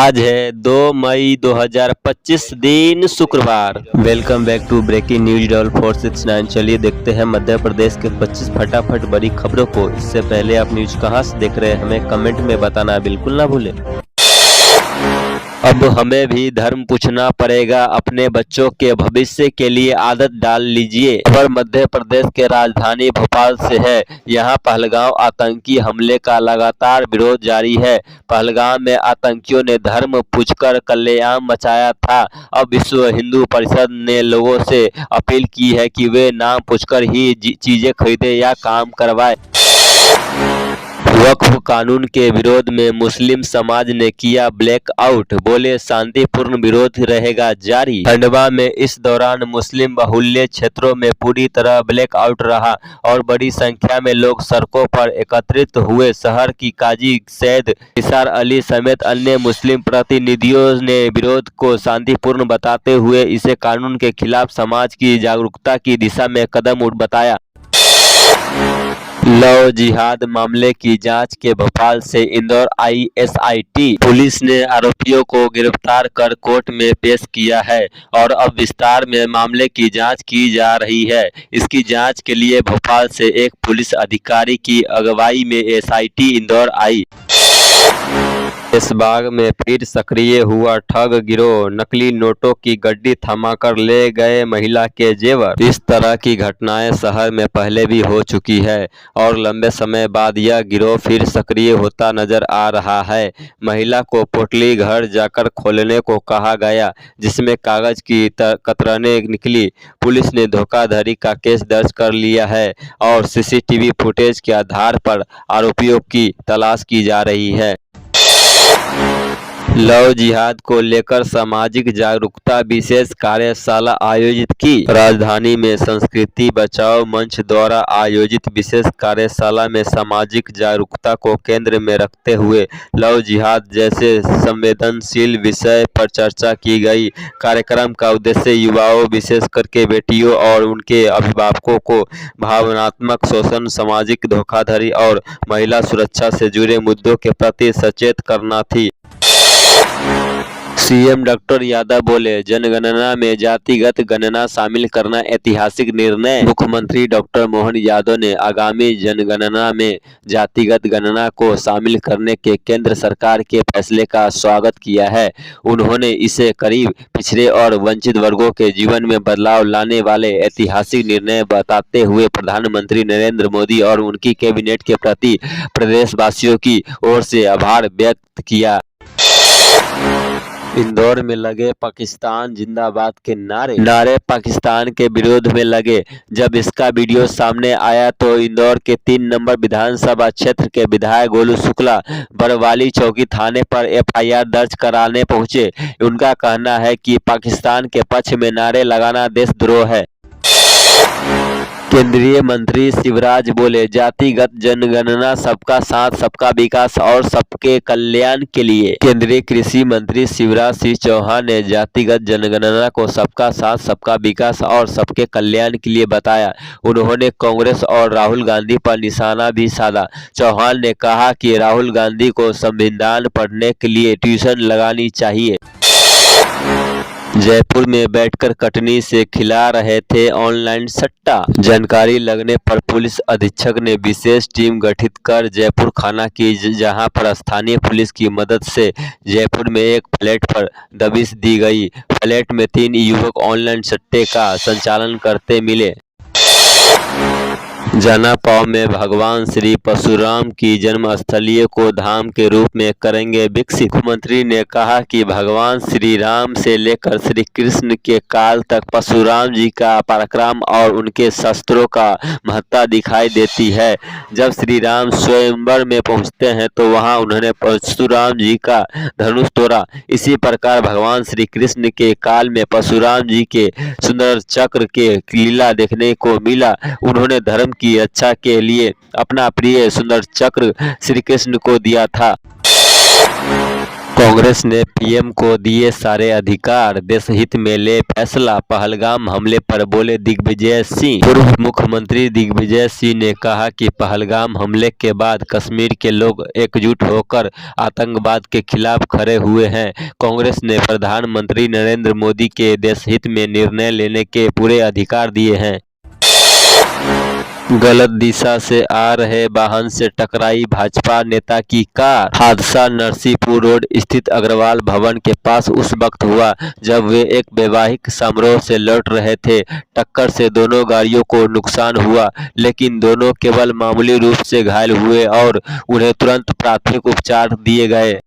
आज है 2 मई 2025 दिन शुक्रवार। Welcome back to breaking news doll 469। चलिए देखते हैं मध्य प्रदेश के 25 फटाफट बड़ी खबरों को। इससे पहले आप न्यूज कहां से देख रहे हैं हमें कमेंट में बताना बिल्कुल ना भूलें। अब हमें भी धर्म पूछना पड़ेगा, अपने बच्चों के भविष्य के लिए आदत डाल लीजिए। खबर मध्य प्रदेश के राजधानी भोपाल से है। यहां पहलगाम आतंकी हमले का लगातार विरोध जारी है। पहलगाम में आतंकियों ने धर्म पूछकर कलेआम मचाया था। अब विश्व हिंदू परिषद ने लोगों से अपील की है कि वे नाम पूछकर ही चीजें खरीदें या काम करवाएं। वक्फ कानून के विरोध में मुस्लिम समाज ने किया ब्लैकआउट, बोले शांतिपूर्ण विरोध रहेगा जारी। खंडवा में इस दौरान मुस्लिम बाहुल्य क्षेत्रों में पूरी तरह ब्लैकआउट रहा और बड़ी संख्या में लोग सड़कों पर एकत्रित हुए। शहर की काजी सैयद निसार अली समेत अन्य मुस्लिम प्रतिनिधियों ने विरोध को शांतिपूर्ण बताते हुए इसे कानून के खिलाफ समाज की जागरूकता की दिशा में कदम बताया। लव जिहाद मामले की जांच के भोपाल से इंदौर आई एसआईटी पुलिस ने आरोपियों को गिरफ्तार कर कोर्ट में पेश किया है और अब विस्तार में मामले की जांच की जा रही है। इसकी जांच के लिए भोपाल से एक पुलिस अधिकारी की अगुवाई में एसआईटी इंदौर आई। इस बाग में फिर सक्रिय हुआ ठग गिरोह, नकली नोटों की गड्डी थमाकर ले गए महिला के जेवर। इस तरह की घटनाएं शहर में पहले भी हो चुकी है और लंबे समय बाद यह गिरोह फिर सक्रिय होता नजर आ रहा है। महिला को पोटली घर जाकर खोलने को कहा गया, जिसमें कागज की कतरनें निकली। पुलिस ने धोखाधड़ी का केस दर्ज कर लिया है और सीसीटीवी फुटेज के आधार पर आरोपियों की तलाश की जा रही है। लव जिहाद को लेकर सामाजिक जागरूकता विशेष कार्यशाला आयोजित की। राजधानी में संस्कृति बचाओ मंच द्वारा आयोजित विशेष कार्यशाला में सामाजिक जागरूकता को केंद्र में रखते हुए लव जिहाद जैसे संवेदनशील विषय पर चर्चा की गई। कार्यक्रम का उद्देश्य युवाओं, विशेष करके बेटियों और उनके अभिभावकों को भावनात्मक शोषण, सामाजिक धोखाधड़ी और महिला सुरक्षा से जुड़े मुद्दों के प्रति सचेत करना थी। सीएम डॉक्टर यादव बोले, जनगणना में जातिगत गणना शामिल करना ऐतिहासिक निर्णय। मुख्यमंत्री डॉक्टर मोहन यादव ने आगामी जनगणना में जातिगत गणना को शामिल करने के केंद्र सरकार के फैसले का स्वागत किया है। उन्होंने इसे गरीब, पिछड़े और वंचित वर्गों के जीवन में बदलाव लाने वाले ऐतिहासिक निर्णय बताते हुए प्रधानमंत्री नरेंद्र मोदी और उनकी कैबिनेट के प्रति प्रदेशवासियों की ओर से आभार व्यक्त किया। इंदौर में लगे पाकिस्तान जिंदाबाद के नारे पाकिस्तान के विरोध में लगे। जब इसका वीडियो सामने आया तो इंदौर के 3 नंबर विधानसभा क्षेत्र के विधायक गोलू शुक्ला बरवाली चौकी थाने पर एफआईआर दर्ज कराने पहुंचे। उनका कहना है कि पाकिस्तान के पक्ष में नारे लगाना देशद्रोह है। केंद्रीय मंत्री शिवराज बोले, जातिगत जनगणना सबका साथ, सबका विकास और सबके कल्याण के लिए। केंद्रीय कृषि मंत्री शिवराज सिंह चौहान ने जातिगत जनगणना को सबका साथ, सबका विकास और सबके कल्याण के लिए बताया। उन्होंने कांग्रेस और राहुल गांधी पर निशाना भी साधा। चौहान ने कहा कि राहुल गांधी को संविधान पढ़ने के लिए ट्यूशन लगानी चाहिए। जयपुर में बैठकर कटनी से खिला रहे थे ऑनलाइन सट्टा। जानकारी लगने पर पुलिस अधीक्षक ने विशेष टीम गठित कर जयपुर खाना की, जहां पर स्थानीय पुलिस की मदद से जयपुर में एक फ्लैट पर दबिश दी गई। फ्लैट में 3 युवक ऑनलाइन सट्टे का संचालन करते मिले। जनापाव में भगवान श्री परशुराम की जन्मस्थली को धाम के रूप में करेंगे विकसित। मुख्यमंत्री ने कहा कि भगवान श्री राम से लेकर श्री कृष्ण के काल तक परशुराम जी का पराक्रम और उनके शस्त्रों का महत्ता दिखाई देती है। जब श्री राम स्वयंवर में पहुंचते हैं तो वहां उन्होंने परशुराम जी का धनुष तोड़ा। इसी प्रकार भगवान श्री कृष्ण के काल में परशुराम जी के सुंदर चक्र के लीला देखने को मिला। उन्होंने धर्म की रक्षा के लिए अपना प्रिय सुंदर चक्र श्री कृष्ण को दिया था। कांग्रेस ने पीएम को दिए सारे अधिकार, देश हित में ले फैसला। पहलगाम हमले पर बोले दिग्विजय सिंह। पूर्व मुख्यमंत्री दिग्विजय सिंह ने कहा कि पहलगाम हमले के बाद कश्मीर के लोग एकजुट होकर आतंकवाद के खिलाफ खड़े हुए हैं। कांग्रेस ने प्रधानमंत्री नरेंद्र मोदी के देश हित में निर्णय लेने के पूरे अधिकार दिए हैं। गलत दिशा से आ रहे वाहन से टकराई भाजपा नेता की कार। हादसा नरसिंहपुर रोड स्थित अग्रवाल भवन के पास उस वक्त हुआ जब वे एक वैवाहिक समारोह से लौट रहे थे। टक्कर से दोनों गाड़ियों को नुकसान हुआ, लेकिन दोनों केवल मामूली रूप से घायल हुए और उन्हें तुरंत प्राथमिक उपचार दिए गए।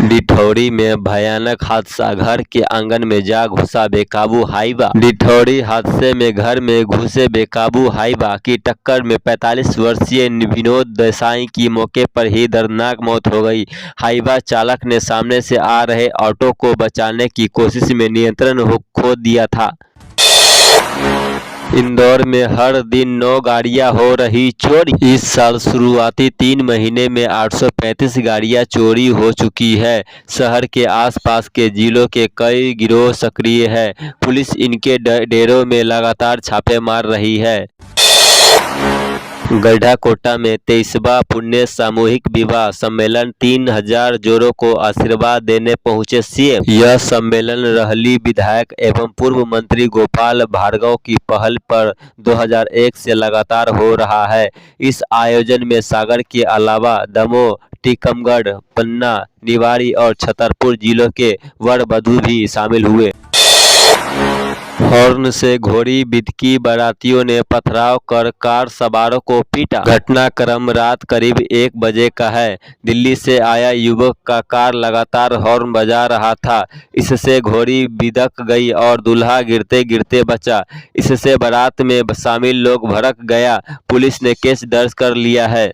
डिठौरी में भयानक हादसा, घर के आंगन में जा घुसा बेकाबू हाईवा। डिठौरी हादसे में घर में घुसे बेकाबू हाईवा की टक्कर में 45 वर्षीय विनोद देसाई की मौके पर ही दर्दनाक मौत हो गई। हाईवा चालक ने सामने से आ रहे ऑटो को बचाने की कोशिश में नियंत्रण खो दिया था। इंदौर में हर दिन 9 गाड़ियां हो रही चोरी। इस साल शुरुआती 3 महीने में 835 गाड़ियां चोरी हो चुकी है। शहर के आसपास के जिलों के कई गिरोह सक्रिय है। पुलिस इनके डेरों में लगातार छापे मार रही है। गढ़ाकोटा में 23वां पुण्य सामूहिक विवाह सम्मेलन, 3000 जोड़ों को आशीर्वाद देने पहुंचे सीएम। यह सम्मेलन रहली विधायक एवं पूर्व मंत्री गोपाल भार्गव की पहल पर 2001 से लगातार हो रहा है। इस आयोजन में सागर के अलावा दमोह, टीकमगढ़, पन्ना, निवाड़ी और छतरपुर जिलों के वर वधू भी शामिल हुए। हॉर्न से घोड़ी बिदकी, बारातियों ने पथराव कर कार सवारों को पीटा। घटनाक्रम रात करीब 1 बजे का है। दिल्ली से आया युवक का कार लगातार हॉर्न बजा रहा था। इससे घोड़ी बिदक गई और दूल्हा गिरते गिरते बचा। इससे बारात में शामिल लोग भड़क गया। पुलिस ने केस दर्ज कर लिया है।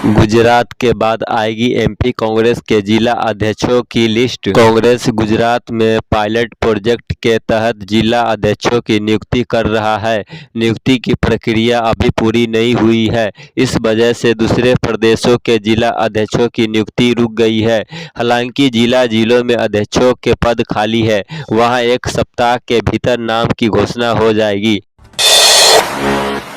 गुजरात के बाद आएगी एमपी कांग्रेस के जिला अध्यक्षों की लिस्ट। कांग्रेस गुजरात में पायलट प्रोजेक्ट के तहत जिला अध्यक्षों की नियुक्ति कर रहा है। नियुक्ति की प्रक्रिया अभी पूरी नहीं हुई है। इस वजह से दूसरे प्रदेशों के जिला अध्यक्षों की नियुक्ति रुक गई है। हालांकि जिलों में अध्यक्षों के पद खाली है, वहां 1 सप्ताह के भीतर नाम की घोषणा हो जाएगी।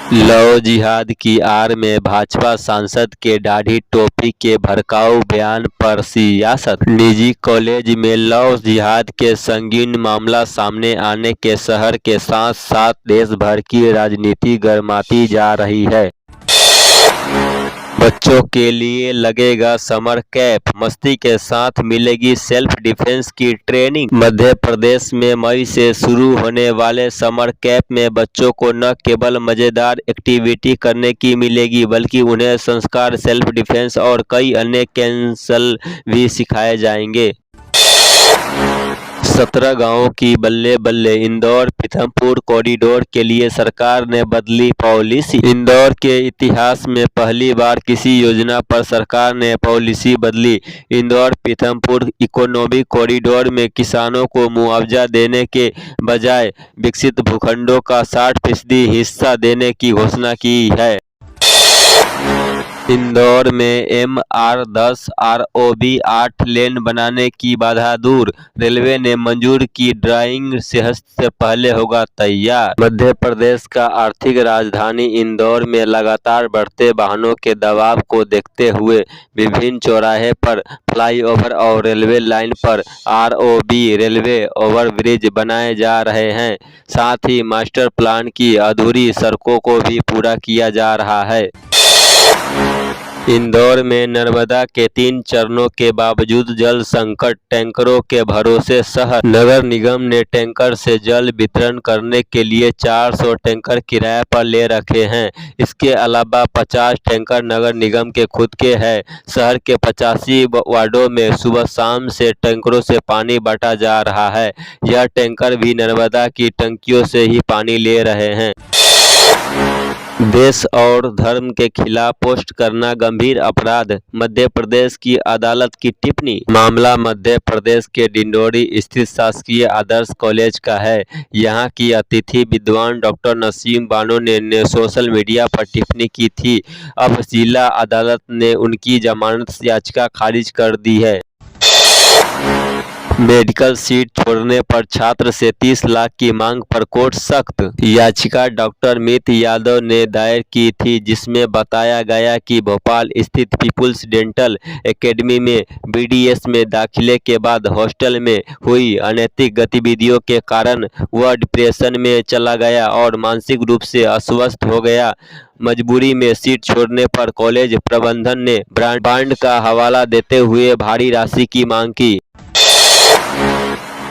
लव जिहाद की आड़ में भाजपा सांसद के दाढ़ी टोपी के भड़काऊ बयान पर सियासत। निजी कॉलेज में लव जिहाद के संगीन मामला सामने आने के शहर के साथ साथ देश भर की राजनीति गरमाती जा रही है। बच्चों के लिए लगेगा समर कैंप, मस्ती के साथ मिलेगी सेल्फ डिफेंस की ट्रेनिंग। मध्य प्रदेश में मई से शुरू होने वाले समर कैंप में बच्चों को न केवल मजेदार एक्टिविटी करने की मिलेगी, बल्कि उन्हें संस्कार, सेल्फ डिफेंस और कई अन्य कौशल भी सिखाए जाएंगे। 17 गांवों की बल्ले बल्ले, इंदौर पीथमपुर कॉरिडोर के लिए सरकार ने बदली पॉलिसी। इंदौर के इतिहास में पहली बार किसी योजना पर सरकार ने पॉलिसी बदली। इंदौर पीथमपुर इकोनॉमिक कॉरिडोर में किसानों को मुआवजा देने के बजाय विकसित भूखंडों का 60% हिस्सा देने की घोषणा की है। इंदौर में MR10 ROB 8 लेन बनाने की बाधा दूर, रेलवे ने मंजूर की। ड्राइंग शहर से पहले होगा तैयार। मध्य प्रदेश का आर्थिक राजधानी इंदौर में लगातार बढ़ते वाहनों के दबाव को देखते हुए विभिन्न चौराहे पर फ्लाईओवर और रेलवे लाइन पर ROB रेलवे ओवरब्रिज बनाए जा रहे हैं। साथ ही मास्टर प्लान की अधूरी सड़कों को भी पूरा किया जा रहा है। इंदौर में नर्मदा के 3 चरणों के बावजूद जल संकट, टैंकरों के भरोसे शहर। नगर निगम ने टैंकर से जल वितरण करने के लिए 400 टैंकर किराए पर ले रखे हैं। इसके अलावा 50 टैंकर नगर निगम के खुद के हैं। शहर के 85 वार्डों में सुबह शाम से टैंकरों से पानी बांटा जा रहा है। यह टैंकर भी नर्मदा की टंकियों से ही पानी ले रहे हैं। देश और धर्म के खिलाफ पोस्ट करना गंभीर अपराध, मध्य प्रदेश की अदालत की टिप्पणी। मामला मध्य प्रदेश के डिंडोरी स्थित शासकीय आदर्श कॉलेज का है। यहां की अतिथि विद्वान डॉक्टर नसीम बानो ने सोशल मीडिया पर टिप्पणी की थी। अब जिला अदालत ने उनकी जमानत याचिका खारिज कर दी है। मेडिकल सीट छोड़ने पर छात्र से 30 लाख की मांग पर कोर्ट सख्त। याचिका डॉक्टर मित यादव ने दायर की थी, जिसमें बताया गया कि भोपाल स्थित पीपुल्स डेंटल एकेडमी में बीडीएस में दाखिले के बाद हॉस्टल में हुई अनैतिक गतिविधियों के कारण वह डिप्रेशन में चला गया और मानसिक रूप से अस्वस्थ हो गया। मजबूरी में सीट छोड़ने पर कॉलेज प्रबंधन ने ब्रांड का हवाला देते हुए भारी राशि की मांग की।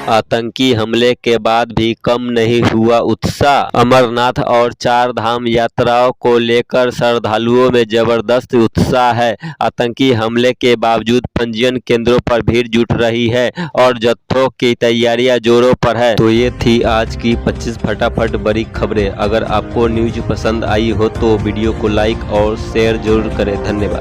आतंकी हमले के बाद भी कम नहीं हुआ उत्साह। अमरनाथ और चार धाम यात्राओं को लेकर श्रद्धालुओं में जबरदस्त उत्साह है। आतंकी हमले के बावजूद पंजीयन केंद्रों पर भीड़ जुट रही है और जत्थों की तैयारियां जोरों पर है। तो ये थी आज की 25 फटाफट बड़ी खबरें। अगर आपको न्यूज पसंद आई हो तो वीडियो को लाइक और शेयर जरूर करें। धन्यवाद।